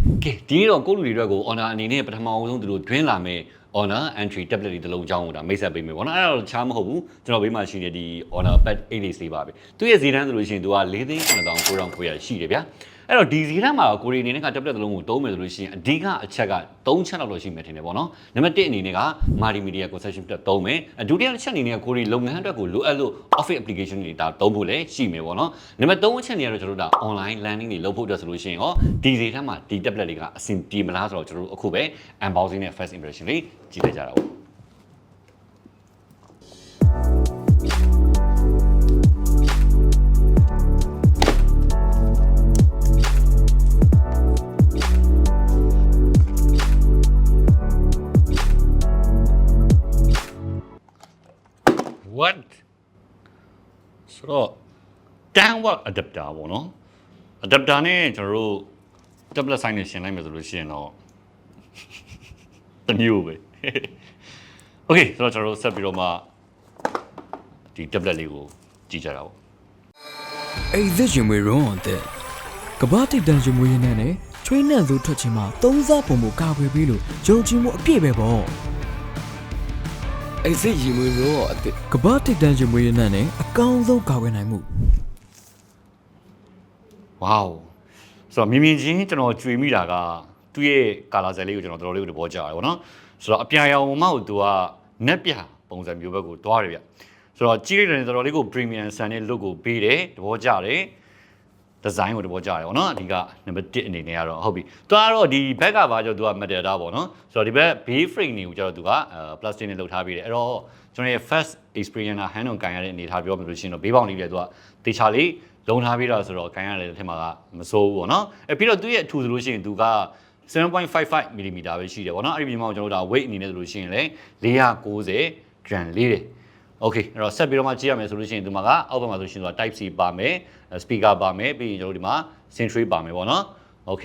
ကဲဒီနေ့တော့ကိုလူတွေအတွက်ကို honor အနေနဲ့ပထမအောင်ဆုံးသူတို့တွင်းလာမဲ့ honor entry tablet တွေတစ်လုံးအကြောင်းကိုဒါမိတ်ဆက်ပေးမယ်ပေါ့နော်အဲ့ဒါတော့ချားမဟုတ်ဘူးကျွန်တော်ဘေးမှာရှိနေဒီ honor pad 8 days လေးပါပဲသူရဲ့ဈေးတန်းဆိုလို့ရှိရင်သူက4,900ရှိတယ်ဗျာအဲ့တော့ဒီဈေးတန်းမှာကိုရီအနေနဲ့က tablet တစ်လုံးကိုသုံးမယ်ဆိုလို့ရှိရင်အဓိကအချက်က3ချက်လောက်ရှိမယ်ထင်တယ်ပေါ့နော်နံပါတ်1အနေနဲ့က multimedia concession တက်သုံးမယ်ဒုတိယတစ်ချက်အနေနဲ့ကိုရီလုပ်ငန်းအတွက်ကိုလိုအပ်လို့ office application တွေဒါသုံးဖို့လည်းရှိမယ်ပေါ့နော်နံပါတ်3အချက်နေရတော့ကျွန်တော်တို့ဒါ online learning တွေလုပ်ဖို့အတွက်ဆိုလို့ရှိရင်ရောဒီဈေးတန်းမှာဒီ tablet တွေကအဆင်ပြေမလားဆိုတော့ကျွန်တော်တို့အခုပဲ unboxing နဲ့ first impression လေးကြည့်လိုက်ကြတာပေါ့what ဆိုတော့ downward adapter ပေါ့နော် adapter နဲ့ကျွန်တော်တို့ tablet size နဲ့ရှင်းလိုက်မယ်ဆိုလို့ရှိရင်တော့တမျိုးပဲ okay ဆိုတော့ကျွန်တော်တို့ဆက်ပြီးတော့မှဒီ tablet လေးကိုကြည့်ကြတာပေါ့အဲ့ဒီရင်မွေရုံးတဲ့ကဘာတိတ်တန်ရင်မွေရင်းနဲ့ချွေးနှံစိုးထွက်ခြင်းမှာသုံးစားပုံမကာကွယ်ပြီးလို့ယုံကြည်မှုအပြည့်ပဲပေါ့အဲ့ဒီရင်မွေရုံးတဲ့ကဘာတိတ်တန်ရင်မွေရင်းနဲ့အကောင်းဆုံးကာကွယ်နိုင်မှု wow ဆိုတော့မြင်မြင်ချင်းကျွန်တော်ကြွေမိတာကသူ့ရဲ့ကာလာဇယ်လေးကိုကျွန်တော်တော်တော်လေးကိုသဘောကျတယ်ပေါ့နော်ဆိုတော့အပြာရောင်မှကိုသူကနက်ပြပုံစံမျိုးဘက်ကိုတွားတယ်ဗျဆိုတော့ကြီးလိုက်တယ်တော်တော်လေးကို premium ဆန်တဲ့ look ကိုပေးတယ်သဘောကျတယ်ဒီဇိုင်းကိုသဘောကျတယ်ပေါ့နော်အဓိကနံပါတ်1အနေနဲ့ကတော့ဟုတ်ပြီသူကတော့ဒီဘက်ကဘာကြောသူက metal တာပေါ့နော်ဆိုတော့ဒီဘက် bay frame တွေကိုကျတော့သူကplastic နဲ့လုပ်ထားပေးတယ်အဲ့တော့ကျွန်တော်ရဲ့ first experience က hand on ကန်ရတဲ့အနေထားပြောမှလို့ရှိရင်တော့ဘေးပေါင်လေးပြသူကတေချာလေးလုံထားပေးတာဆိုတော့ကန်ရတယ်ထင်မှာကမစိုးဘူးပေါ့နော်အဲ့ပြီးတော့သူ့ရဲ့အထူဆိုလို့ရှိရင်သူက7.55 mm ပဲရှိတယ်ပေါ့နော်အဲ့ဒီပြင်မှာကျွန်တော်တို့ဒါ weight အနေနဲ့ဆိုလို့ရှိရင်လည်း490 gram လေးတယ်โอเคအဲ့တော့ဆက်ပြီးတော့မှကြည့်ရမယ်ဆိုလို့ရှိရင်ဒီမှာကအောက်ဘက်မှာဆိုရှင်ဆိုတာ type C ပါမယ် speaker ပါမယ်ပြီးရင်ကျွန်တော်တို့ဒီမှာ century ပါမယ်ပေါ့နော်โอเค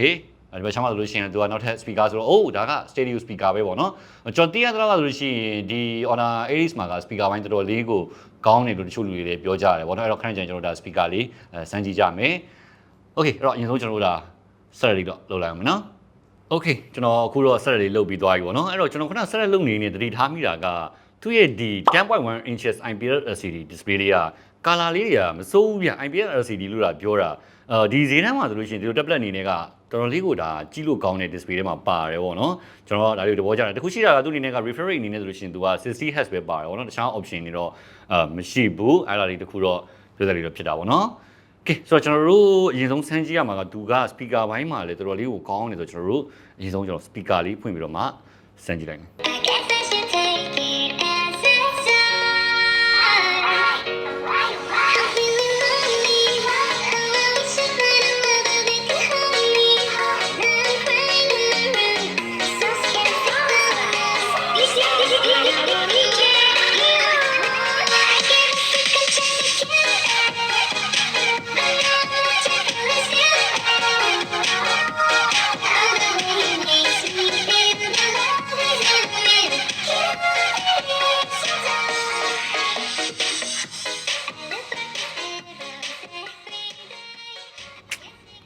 အဲ့ဒီဘက်ချမ်းမှာဆိုလို့ရှိရင်သူကနောက်ထပ် speaker ဆိုတော့အိုးဒါက stereo speaker ပဲပေါ့နော်ကျွန်တော်သိရတဲ့တော့ဆိုလို့ရှိရင်ဒီ Honor Aries မှာက speaker ဘိုင်းတော်တော်လေးကိုကောင်းတယ်လို့တချို့လူတွေလည်းပြောကြတယ်ပေါ့နော်အဲ့တော့ခဏကျရင်ကျွန်တော်တို့ဒါ speaker လေးစမ်းကြည့်ကြမယ်โอเคအဲ့တော့အရင်ဆုံးကျွန်တော်တို့ဒါ set လေးတော့လုပ်လိုက်အောင်နော်โอเคကျွန်တော်အခုတော့ set လေးလုပ်ပြီးသွားပြီပေါ့နော်အဲ့တော့ကျွန်တော်ခုန set လုပ်နေနေတတိထားမိတာကသူ့ရဲ့ဒီ 10.1 inches IPS LCD display လေးက color လေးတွေကမစိုးဘူးဗျ IPS LCD လို့တာပြောတာဒီဈေးတန်းမှာဆိုလို့ရှိရင်ဒီလို tablet အနေနဲ့ကတော်တော်လေးကိုဒါကြည့်လို့ကောင်းတဲ့ display ထဲမှာပါတယ်ပေါ့နော်ကျွန်တော်ဒါလေးသဘောကျတယ်တခုရှိတာကသူ့အနေနဲ့က refresh rate အနေနဲ့ဆိုလို့ရှိရင်သူက60 Hz ပဲပါတယ်ပေါ့နော်တခြား option တွေတော့မရှိဘူးအဲ့ဒါလေးတခုတော့ပြောစရာလေးတော့ဖြစ်တာပေါ့နော်ကဲဆိုတော့ကျွန်တော်တို့အရင်ဆုံးစမ်းကြည့်ရမှာကသူက speaker ဘိုင်းမှာလည်းတော်တော်လေးကိုကောင်းနေဆိုကျွန်တော်တို့အရင်ဆုံးကျွန်တော် speaker လေးဖွင့်ပြီးတော့မှစမ်းကြည့်လိုက်မယ်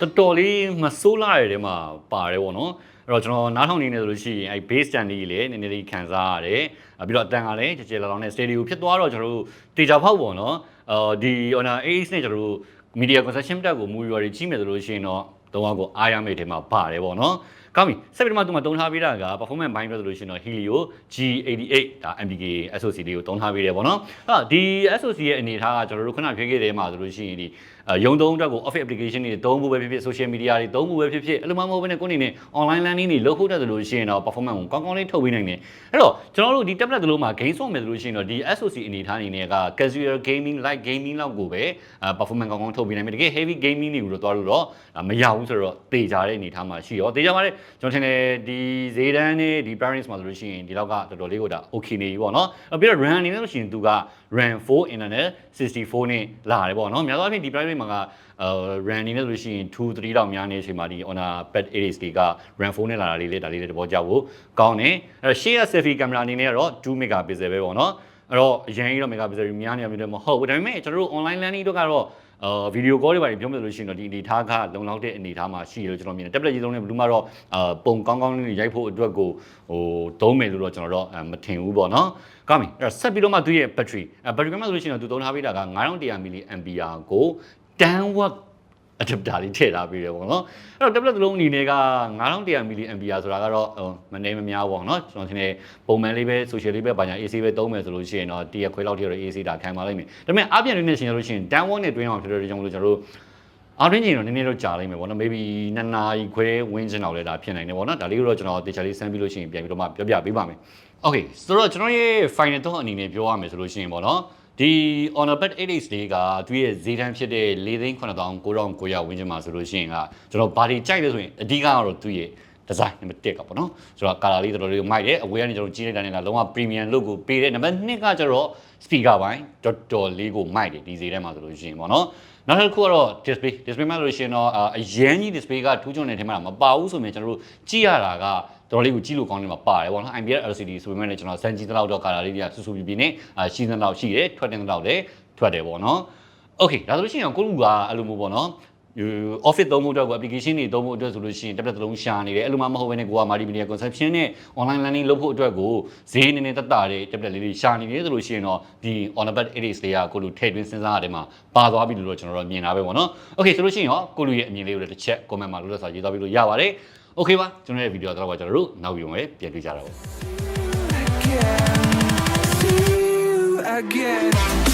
တော်တော်လေးမဆိုးလာရတဲ့မှာပါတယ်ပေါ့နော်အဲ့တော့ကျွန်တော်နားထောင်နေနေဆိုလို့ရှိရင်အဲ့ bass stand လေးလည်းနည်းနည်းလေးခံစားရတယ်ပြီးတော့အတန်ကလည်းကြဲကြဲလောင်လောင်နဲ့ stereo ဖြစ်သွားတော့ကျွန်တော်တို့တေချာဖောက်ပေါ့နော်ဒီ Honor Ace နဲ့ကျွန်တော်တို့ media concession တက်ကို movie တွေကြီးမယ်ဆိုလို့ရှိရင်တော့တော့ကိုအားရမယ့်ထဲမှာပါတယ်ပေါ့နော်ကောင်းပြီဆက်ပြီးတော့မှသူမှာတုံးထားပေးတာက performance ဘိုင်းပြောဆိုလို့ရှိရင်တော့ Helio G88 ဒါ MDK SoC လေးကိုတုံးထားပေးတယ်ပေါ့နော်ဒီ SoC ရဲ့အနေထားကကျွန်တော်တို့ခဏဖြည့်ခဲ့တဲ့မှာဆိုလို့ရှိရင်ဒီရုံသုံးအတွက်ကို office application တွေသုံးဖို့ပဲဖြစ်ဖြစ် social media တွေသုံးဖို့ပဲဖြစ်ဖြစ်အဲ့လိုမှမဟုတ်ဘဲနဲ့ကိုယ်အနေနဲ့ online learning တွေလုပ်ဖို့တက်တယ်လို့ရှိရင်တော့ performance ကိုကောင်းကောင်းလေးထုတ်ပေးနိုင်တယ်အဲ့တော့ကျွန်တော်တို့ဒီ tablet တလုံးမှာ game ဆော့မယ်ဆိုလို့ရှိရင်တော့ဒီ SoC အနေထားအနေနဲ့က casual gaming light gaming လောက်ကိုပဲ performance ကောင်းကောင်းထုတ်ပေးနိုင်မယ်တကယ် heavy gaming တွေကိုတော့တွားလို့တော့မရဘူးဆိုတော့တေချာတဲ့အနေထားမှာရှိရောတေချာပါတယ်ကျွန်တော်ထင်တယ်ဒီဈေးတန်းနဲ့ဒီ parents မှာဆိုလို့ရှိရင်ဒီလောက်ကတော်တော်လေးကိုဒါ okay နေပြီပေါ့နော်ပြီးတော့ RAM အနေနဲ့လို့ရှိရင်သူက RAM 4 internal 64နဲ့လာတယ်ပေါ့နော်များသောအားဖြင့်ဒီ private မှာကRAM အနေနဲ့ဆိုလို့ရှိရင်2 3တောင်များနေအချိန်မှာဒီ Honor Pad 8K က RAM 4နဲ့လာတာလေးလေဒါလေးလည်းသဘောကျဖို့ကောင်းတယ်အဲ့တော့ရှေ့က selfie camera အနေနဲ့ကတော့2 megapixel ပဲပေါ့နော်အဲ့တော့အရင်ကြီးတော့ megapixel များနေရမျိုးလည်းမဟုတ်ဘူးဒါပေမဲ့ကျွန်တော်တို့ online learning တို့ကတော့ ဗီဒီယိုကောတွေပါပြောမယ်ဆိုလို့ရှိရင်တော့ဒီအနေထားကလုံလောက်တဲ့အနေထားမှာရှိတယ်လို့ကျွန်တော်မြင်တယ် tablet ကြီးသုံးတဲ့ဘလူးမှာတော့ပုံကောင်းကောင်းလေးရိုက်ဖို့အတွက်ကိုသုံးမယ်လို့တော့ကျွန်တော်တော့မထင်ဘူးပေါ့နော်ကောင်းပြီအဲ့တော့ဆက်ပြီးတော့မှသူရဲ့ battery ကမှဆိုလို့ရှိရင်တော့သူသုံးထားပေးတာက9100 mAhကို10 watt adapter လေးထည့်ထားပေးတယ်ပေါ့နော်အဲ့တော့ tablet တစ်လုံးအနေနဲ့က9100 mAhဆိုတာကတော့မနေမများပေါ့နော်ကျွန်တော်ထင်တယ်ပုံမှန်လေးပဲ social လေးပဲဘာညာ AC ပဲသုံးမယ်ဆိုလို့ရှိရင်တော့တရက်ခွဲလောက်ထိတော့ AC တာခံပါလိမ့်မယ်ဒါပေမဲ့အပြင်လေးနဲ့ရှင်းရလို့ရှိရင်10 watt နဲ့တွင်းအောင်ဖြစ်တဲ့ကြောင့်လို့ကျွန်တော်တို့အားရင်းကြီးတော့နည်းနည်းတော့ကြာလိမ့်မယ်ပေါ့နော် maybe 2 နာရီခွဲဝန်းကျင်လောက်လဲဒါဖြစ်နိုင်တယ်ပေါ့နော်ဒါလေးကိုတော့ကျွန်တော်တေချာလေးစမ်းပြီးလို့ရှိရင်ပြန်ပြီးတော့မှပြောပြပေးပါမယ် okay ဆိုတော့ကျွန်တော်ရဲ့ final တော့အနေနဲ့ပြောရမယ်ဆိုလို့ရှိရင်ပေါ့နော်ဒီ Honor Pad 8X လေးကသူရဲ့ဈေးတန်းဖြစ်တဲ့4,900,900ဝန်းကျင်မှာဆိုလို့ရှိရင်ကကျွန်တော်ဘာတွေကြိုက်လဲဆိုရင်အဓိကကတော့သူရဲ့ design နံပါတ်1ကပေါ့နော်ဆိုတော့ color လေးတော်တော်လေးမိုက်တယ်အဝေးကနေကျွန်တော်ကြီးလိုက်တာနဲ့ကလုံးဝ premium look ကိုပေးတယ်နံပါတ်2ကကျတော့ speaker ပိုင်းတော်တော်လေးကိုမိုက်တယ်ဒီဈေးတန်းမှာဆိုလို့ရှိရင်ပေါ့နော်နောက်တစ်ခုကတော့ display မှာဆိုလို့ရှိရင်တော့အရန်ကြီး display ကထူးချွန်တဲ့ထဲမှာမပါဘူးဆိုရင်ကျွန်တော်တို့ကြည့်ရတာကတော်တော်လေးကိုကြည့်လို့ကောင်းနေမှာပါတယ်ပေါ့နော် IPS LCD ဆိုပေမဲ့လည်းကျွန်တော်စမ်းကြည့်တဲ့လောက်တော့ color လေးတွေကဆူဆူပြပြနဲ့ရှိသလောက်ရှိတယ်ထွက်တဲ့လောက်လည်းထွက်တယ်ပေါ့နော် okay ဒါဆိုလို့ရှိရင်ကိုလူကအဲ့လိုမျိုးပေါ့နော်office သုံးဖို့အတွက်ကို application တွေသုံးဖို့အတွက်ဆိုလို့ရှိရင် tablet တစ်လုံးရှာနေတယ်အဲ့လိုမှမဟုတ်ဘဲနဲ့ကိုက multimedia consumption နဲ့ online learning လုပ်ဖို့အတွက်ကိုဈေးနည်းနည်းတက်တာတဲ့ tablet လေးတွေရှာနေတယ်ဆိုလို့ရှိရင်တော့ဒီ Honor Pad 8X လေးကကိုလူထည့်သွင်းစဉ်းစားရတယ်မှာပါသွားပြီလို့တော့ကျွန်တော်တို့မြင်တာပဲပေါ့နော် okay ဆိုလို့ရှိရင်ရောကိုလူရဲ့အမြင်လေးကိုလည်းတစ်ချက် comment မှာလို့လက်စာရေးသွားပြီးလို့ရပါတယ် okay ပါကျွန်တော်ရဲ့ video တော့ကျွန်တော်တို့နောက်ပြီးတော့ပြန်တွေ့ကြတာပေါ့ again.